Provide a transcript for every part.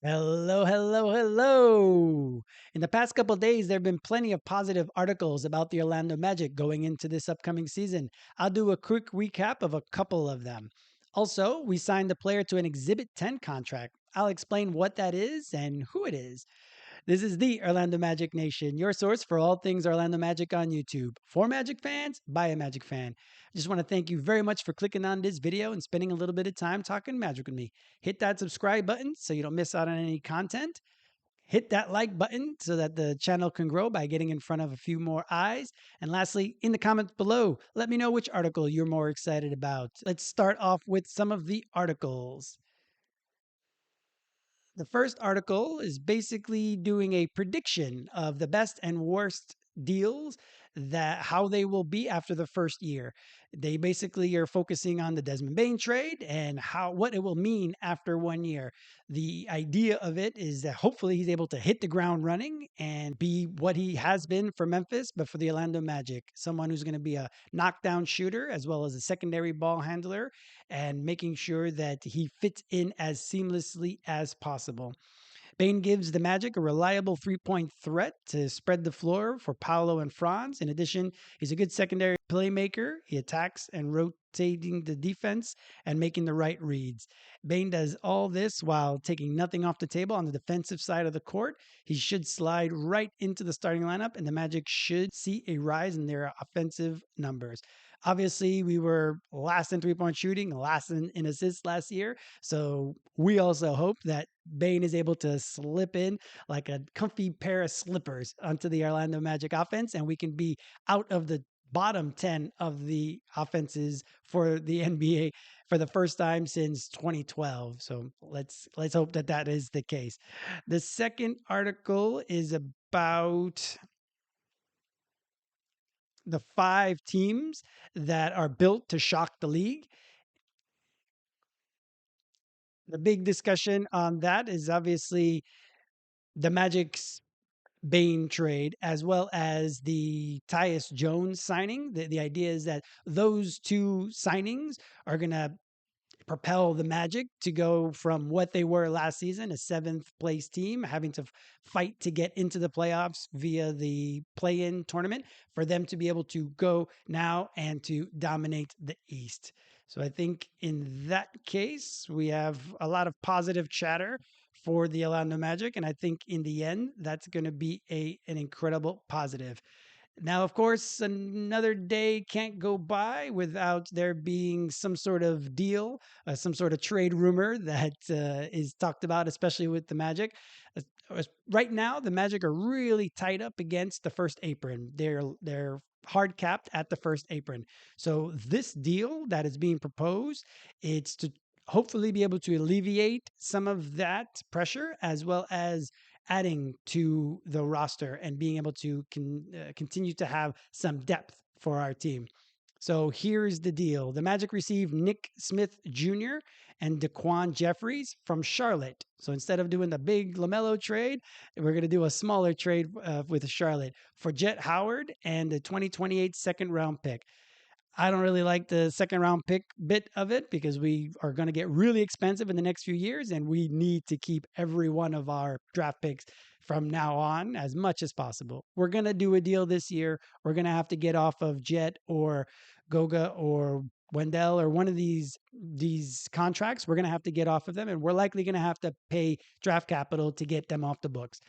Hello, hello, hello. In the past couple days, there have been plenty of positive articles about the Orlando Magic going into this upcoming season. I'll do a quick recap of a couple of them. Also, we signed the player to an Exhibit 10 contract. I'll explain what that is and who it is. This is the Orlando Magic Nation, your source for all things Orlando Magic on YouTube. For Magic fans, by a Magic fan. I just want to thank you very much for clicking on this video and spending a little bit of time talking Magic with me. Hit that subscribe button so you don't miss out on any content. Hit that like button so that the channel can grow by getting in front of a few more eyes. And lastly, in the comments below, let me know which article you're more excited about. Let's start off with some of the articles. The first article is basically doing a prediction of the best and worst deals that how they will be after the first year. They basically are focusing on the Desmond Bane trade and how what it will mean after 1 year. The idea of it is that hopefully he's able to hit the ground running and be what he has been for Memphis, but for the Orlando Magic, someone who's going to be a knockdown shooter as well as a secondary ball handler and making sure that he fits in as seamlessly as possible. Bane gives the Magic a reliable 3-point threat to spread the floor for Paolo and Franz. In addition, he's a good secondary playmaker. He attacks and rotating the defense and making the right reads. Bane does all this while taking nothing off the table on the defensive side of the court. He should slide right into the starting lineup, and the Magic should see a rise in their offensive numbers. Obviously, we were last in 3-point shooting, last in assists last year. So we also hope that Bane is able to slip in like a comfy pair of slippers onto the Orlando Magic offense, and we can be out of the bottom 10 of the offenses for the NBA for the first time since 2012. So let's hope that that is the case. The second article is about the 5 teams that are built to shock the league. The big discussion on that is obviously the Magic's Bane trade as well as the Tyus Jones signing. The idea is that those two signings are going to propel the Magic to go from what they were last season, a 7th place team, having to fight to get into the playoffs via the play in tournament, for them to be able to go now and to dominate the East. So I think in that case, we have a lot of positive chatter for the Orlando Magic. And I think in the end, that's going to be an incredible positive. Now, of course, another day can't go by without there being some sort of deal, some sort of trade rumor that is talked about, especially with the Magic. Right now, the Magic are really tight up against the first apron. They're hard capped at the first apron. So this deal that is being proposed, it's to hopefully be able to alleviate some of that pressure as well as adding to the roster and being able to continue to have some depth for our team. So here's the deal. The Magic received Nick Smith Jr. and Daquan Jeffries from Charlotte. So instead of doing the big LaMelo trade, we're going to do a smaller trade with Charlotte for Jet Howard and the 2028 second round pick. I don't really like the second round pick bit of it because we are going to get really expensive in the next few years, and we need to keep every one of our draft picks from now on as much as possible. We're going to do a deal this year. We're going to have to get off of Jet or Goga or Wendell or one of these contracts. We're going to have to get off of them, and we're likely going to have to pay draft capital to get them off the books.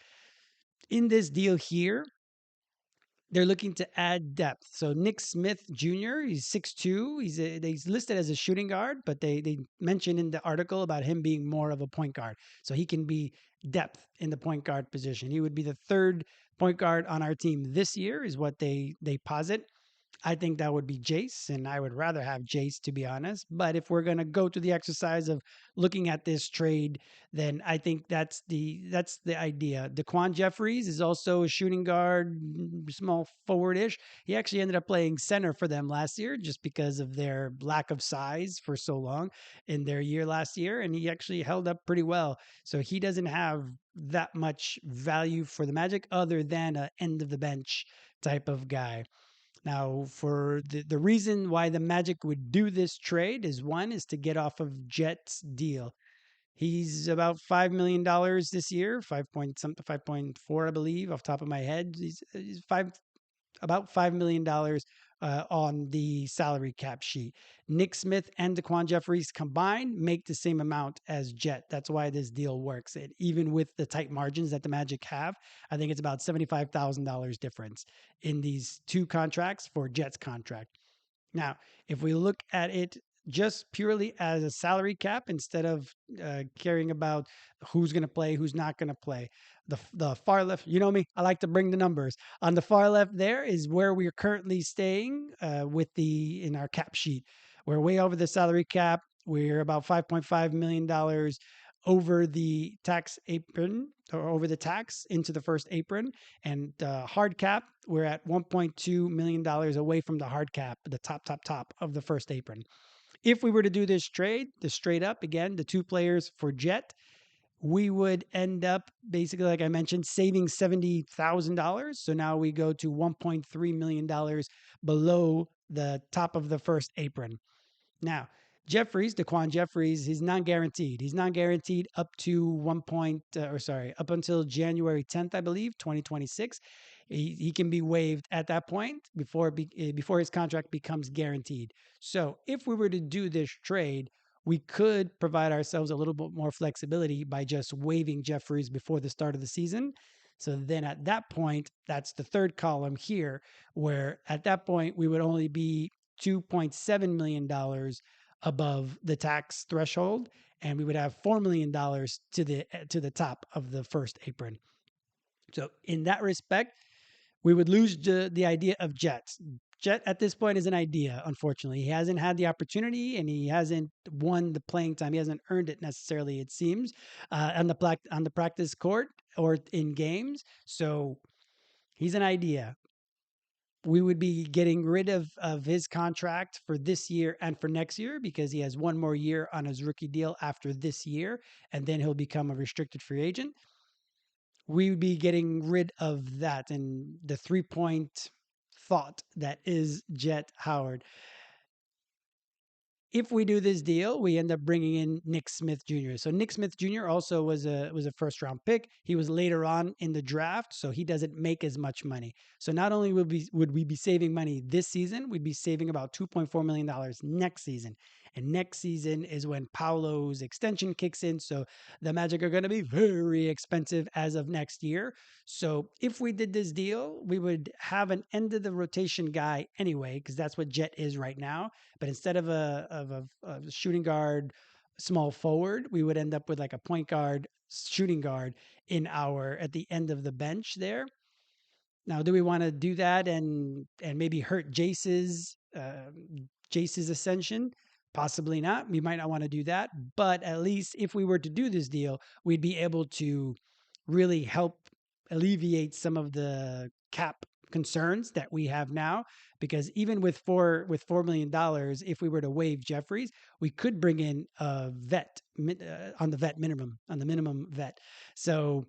In this deal here, they're looking to add depth. So Nick Smith Jr., he's 6'2". He's listed as a shooting guard, but they mentioned in the article about him being more of a point guard. So he can be depth in the point guard position. He would be the third point guard on our team this year, is what they posit. I think that would be Jace, and I would rather have Jace, to be honest. But if we're going to go to the exercise of looking at this trade, then I think that's the idea. Daquan Jeffries is also a shooting guard, small forwardish. He actually ended up playing center for them last year just because of their lack of size for so long in their year last year, and he actually held up pretty well. So he doesn't have that much value for the Magic other than a end of the bench type of guy. Now, for the reason why the Magic would do this trade is one is to get off of Jet's deal. He's about $5 million this year, 5.4, I believe, off the top of my head. He's about $5 million on the salary cap sheet. Nick Smith and Daquan Jeffries combined make the same amount as Jet. That's why this deal works. And even with the tight margins that the Magic have, I think it's about $75,000 difference in these two contracts for Jet's contract. Now, if we look at it just purely as a salary cap instead of caring about who's going to play, who's not going to play, the far left, you know me, I like to bring the numbers. On the far left, there is where we are currently staying with the in our cap sheet. We're way over the salary cap. We're about $5.5 million over the tax apron or over the tax into the first apron. And hard cap, we're at $1.2 million away from the hard cap, the top of the first apron. If we were to do this trade, the straight up again, the two players for Jet, we would end up basically, like I mentioned, saving $70,000. So now we go to $1.3 million below the top of the first apron. Now, Daquan Jeffries, he's non-guaranteed. He's non-guaranteed up to up until January 10th, I believe, 2026. He can be waived at that point before his contract becomes guaranteed. So if we were to do this trade, we could provide ourselves a little bit more flexibility by just waiving Jeffries before the start of the season. So then at that point, that's the third column here, where at that point we would only be $2.7 million above the tax threshold, and we would have $4 million to the top of the first apron. So in that respect, we would lose the idea of Jets. Jet at this point is an idea, unfortunately. He hasn't had the opportunity and he hasn't won the playing time. He hasn't earned it necessarily, it seems, on the practice court or in games. So he's an idea. We would be getting rid of his contract for this year and for next year because he has one more year on his rookie deal after this year, and then he'll become a restricted free agent. We would be getting rid of that and the 3 point thought that is Jet Howard. If we do this deal, we end up bringing in Nick Smith Jr. So Nick Smith Jr. also was a first round pick. He was later on in the draft, so he doesn't make as much money. So not only would we be saving money this season, we'd be saving about $2.4 million next season. And next season is when Paolo's extension kicks in. So the Magic are going to be very expensive as of next year. So if we did this deal, we would have an end of the rotation guy anyway, because that's what Jet is right now. But instead of a shooting guard, small forward, we would end up with like a point guard, shooting guard at the end of the bench there. Now, do we want to do that and maybe hurt Jace's ascension? Possibly not. We might not want to do that, but at least if we were to do this deal, we'd be able to really help alleviate some of the cap concerns that we have now. Because even with $4 million, if we were to waive Jeffries, we could bring in a vet on the minimum vet. So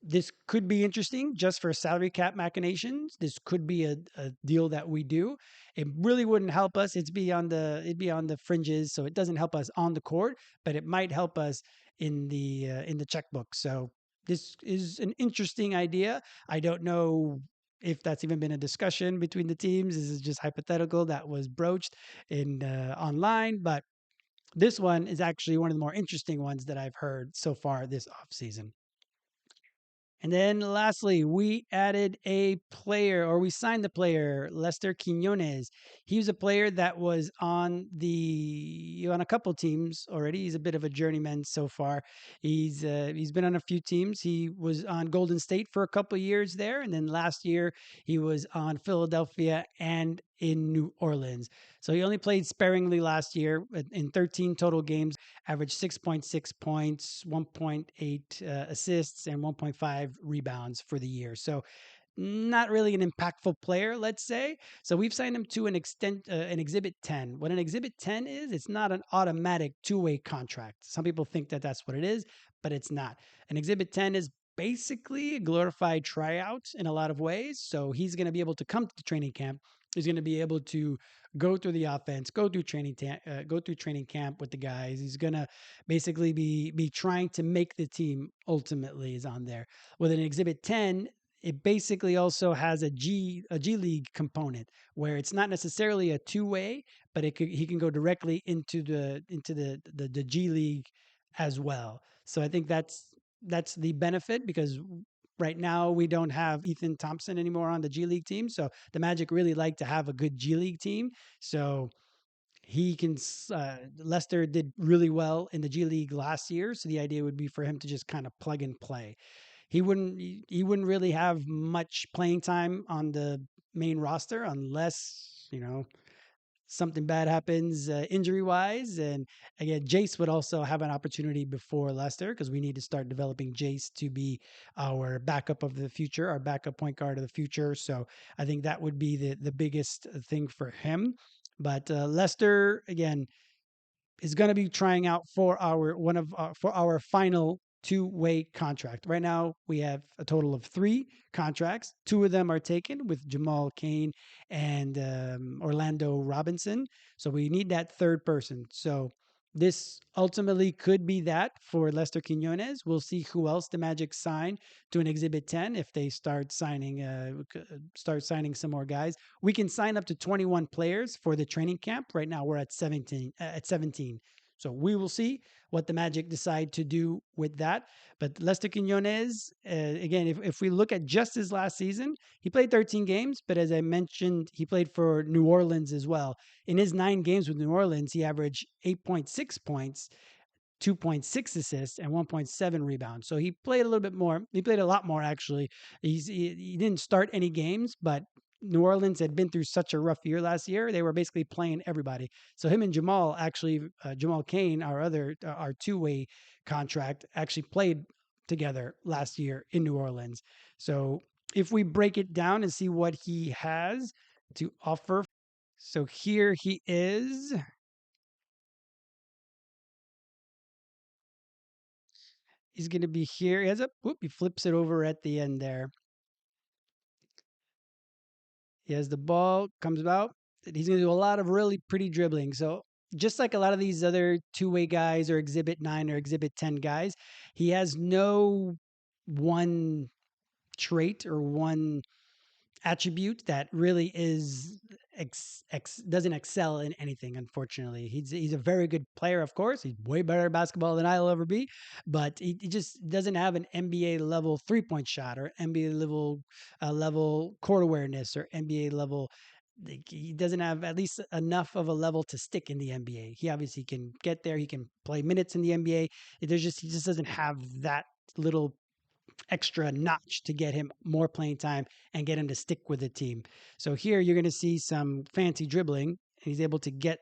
this could be interesting just for salary cap machinations. This could be a deal that we do. It really wouldn't help us. It'd be on the fringes, so it doesn't help us on the court, but it might help us in the checkbook. So this is an interesting idea. I don't know if that's even been a discussion between the teams. This is just hypothetical that was broached in online, but this one is actually one of the more interesting ones that I've heard so far this offseason. And then lastly, we added a player, or we signed the player, Lester Quiñones. He was a player that was on a couple teams already. He's a bit of a journeyman so far. He's been on a few teams. He was on Golden State for a couple years there, and then last year he was on Philadelphia and in New Orleans. So he only played sparingly last year in 13 total games, averaged 6.6 points, 1.8 assists, and 1.5 rebounds for the year. So not really an impactful player, let's say. So we've signed him to an Exhibit 10. What an Exhibit 10 is, it's not an automatic two-way contract. Some people think that that's what it is, but it's not. An Exhibit 10 is basically a glorified tryout in a lot of ways. So he's going to be able to come to training camp He's going to be able to go through the offense, go through training camp with the guys. He's going to basically be trying to make the team. Ultimately, is on there with an Exhibit 10. It basically also has a G League component where it's not necessarily a two way, but he can go directly into the G League as well. So I think that's the benefit because right now we don't have Ethan Thompson anymore on the G League team. So the Magic really like to have a good G League team. So he can Lester did really well in the G League last year, so the idea would be for him to just kind of plug and play. He wouldn't really have much playing time on the main roster unless, something bad happens injury wise. And again, Jace would also have an opportunity before Lester because we need to start developing Jace to be our backup of the future, our backup point guard of the future. So I think that would be the biggest thing for him. But Lester again is going to be trying out for our final two-way contract. Right now, we have a total of three contracts. Two of them are taken with Jamal Kane and Orlando Robinson. So we need that third person. So this ultimately could be that for Lester Quiñones. We'll see who else the Magic sign to an Exhibit 10 if they start signing some more guys. We can sign up to 21 players for the training camp. Right now we're at 17. So we will see what the Magic decide to do with that. But Lester Quinones, again, if we look at just his last season, he played 13 games, but as I mentioned, he played for New Orleans as well. In his 9 games with New Orleans, he averaged 8.6 points, 2.6 assists and 1.7 rebounds. So he played a little bit more. He played a lot more actually. He didn't start any games, but New Orleans had been through such a rough year last year. They were basically playing everybody. So him and Jamal actually, Jamal Kane, our two-way contract, actually played together last year in New Orleans. So if we break it down and see what he has to offer, so here he is. He's going to be here. He has a whoop. He flips it over at the end there. He has the ball, comes out. He's going to do a lot of really pretty dribbling. So just like a lot of these other two-way guys or Exhibit 9 or Exhibit 10 guys, he has no one trait or one attribute that really is doesn't excel in anything. Unfortunately, he's a very good player. Of course, he's way better at basketball than I'll ever be, but he just doesn't have an NBA level 3-point shot or NBA level court awareness or NBA level. He doesn't have at least enough of a level to stick in the NBA. He obviously can get there. He can play minutes in the NBA. He just doesn't have that little extra notch to get him more playing time and get him to stick with the team. So here you're going to see some fancy dribbling. He's able to get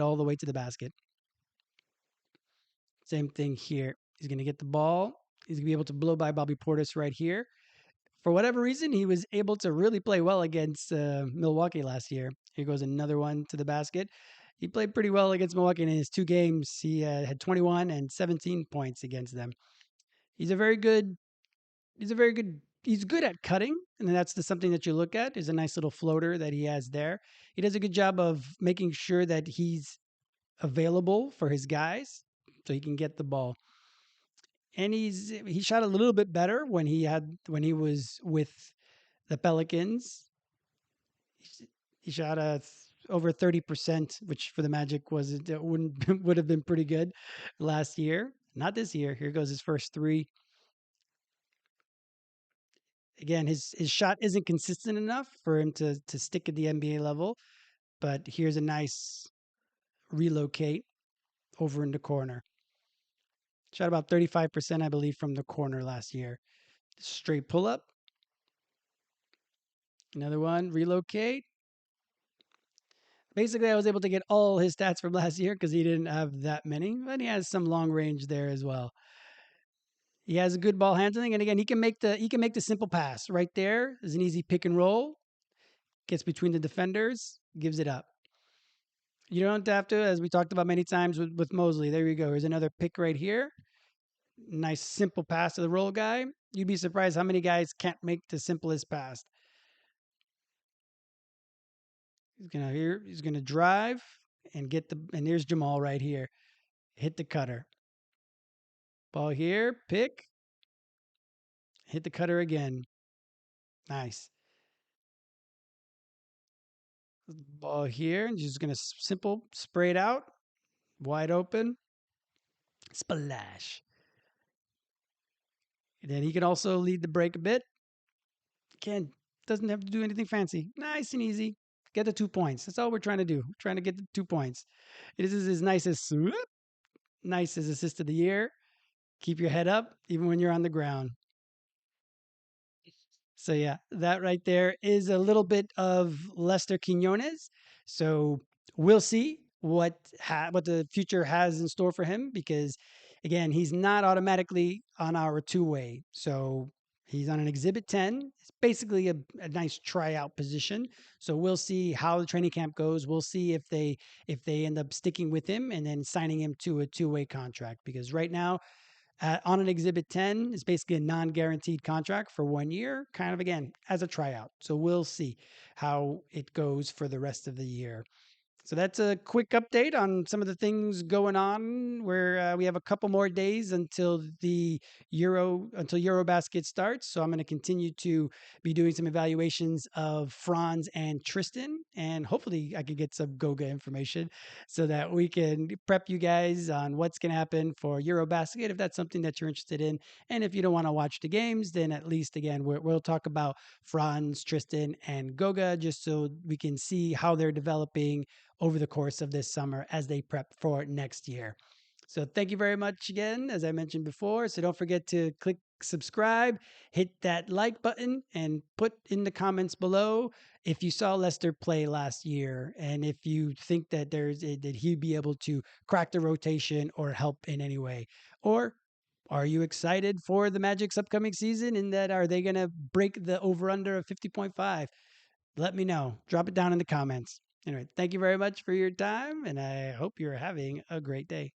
all the way to the basket. Same thing here. He's going to get the ball. He's going to be able to blow by Bobby Portis right here. For whatever reason, he was able to really play well against Milwaukee last year. Here goes another one to the basket. He played pretty well against Milwaukee in his 2 games. He had 21 and 17 points against them. He's a very good he's good at cutting, and that's something that you look at. Is a nice little floater that he has there. He does a good job of making sure that he's available for his guys so he can get the ball. And he shot a little bit better when he was with the Pelicans. He shot over 30%, which for the Magic would have been pretty good last year. Not this year. Here goes his first three. Again, his shot isn't consistent enough for him to stick at the NBA level, but here's a nice relocate over in the corner. Shot about 35%, I believe, from the corner last year. Straight pull up. Another one, relocate. Basically, I was able to get all his stats from last year because he didn't have that many, but he has some long range there as well. He has a good ball handling, and again, he can make the simple pass right there. Is an easy pick and roll. Gets between the defenders, gives it up. You don't have to, as we talked about many times with Mosley. There you go. Here's another pick right here. Nice simple pass to the roll guy. You'd be surprised how many guys can't make the simplest pass. He's gonna drive and get the and there's Jamal right here. Hit the cutter. Ball here, pick, hit the cutter again. Nice. Ball here, and just gonna simple spray it out, wide open, splash. And then he can also lead the break a bit. Again, doesn't have to do anything fancy. Nice and easy. Get the 2 points. That's all we're trying to do. We're trying to get the 2 points. This is as nice as assist of the year. Keep your head up even when you're on the ground. So yeah, that right there is a little bit of Lester Quiñones. So we'll see what the future has in store for him because again, he's not automatically on our two-way. So he's on an exhibit 10. It's basically a nice tryout position. So we'll see how the training camp goes. We'll see if they end up sticking with him and then signing him to a two-way contract because right now on an Exhibit 10 is basically a non guaranteed contract for 1 year, kind of again as a tryout. So we'll see how it goes for the rest of the year. So that's a quick update on some of the things going on. Where we have a couple more days until Eurobasket starts. So I'm going to continue to be doing some evaluations of Franz and Tristan, and hopefully I can get some Goga information so that we can prep you guys on what's going to happen for Eurobasket if that's something that you're interested in. And if you don't want to watch the games, then at least again we'll talk about Franz, Tristan, and Goga just so we can see how they're developing over the course of this summer as they prep for next year. So thank you very much again, as I mentioned before. So don't forget to click subscribe, hit that like button, and put in the comments below if you saw Lester play last year and if you think that that he'd be able to crack the rotation or help in any way. Or are you excited for the Magic's upcoming season? In that, are they going to break the over under of 50.5? Let me know. Drop it down in the comments. Anyway, thank you very much for your time, and I hope you're having a great day.